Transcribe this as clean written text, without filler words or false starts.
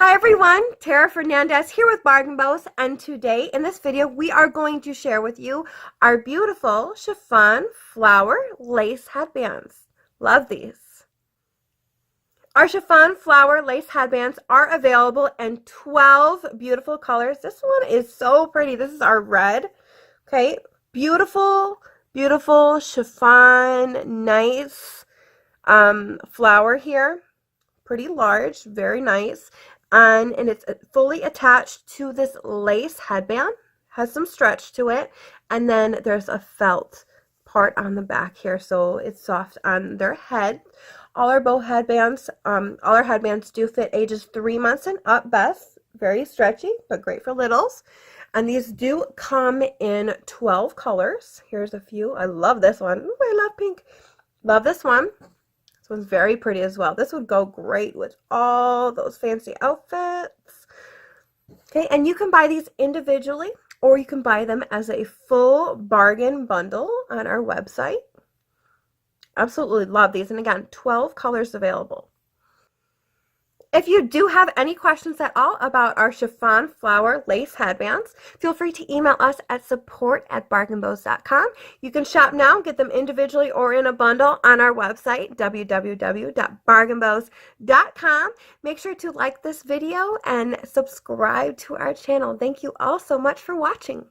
Hi everyone, Tara Fernandez here with Bargain Bows, and today in this video we are going to share with you our beautiful chiffon flower lace headbands. Love these. Our chiffon flower lace headbands are available in 12 beautiful colors. This one is so pretty. This is our red. Okay, beautiful, beautiful chiffon, nice flower here. Pretty large, very nice. And it's fully attached to this lace headband, has some stretch to it, and then there's a felt part on the back here, so it's soft on their head. All our headbands do fit ages 3 months and up best. Very stretchy, but great for littles. And these do come in 12 colors. Here's a few. I love this one. Ooh, I love pink. Love this one. This one's very pretty as well. This would go great with all those fancy outfits. Okay, and you can buy these individually or you can buy them as a full bargain bundle on our website. Absolutely love these. And again, 12 colors available. If you do have any questions at all about our chiffon flower lace headbands, feel free to email us at support@bargainbows.com. You can shop now, get them individually or in a bundle on our website, www.bargainbows.com. Make sure to like this video and subscribe to our channel. Thank you all so much for watching.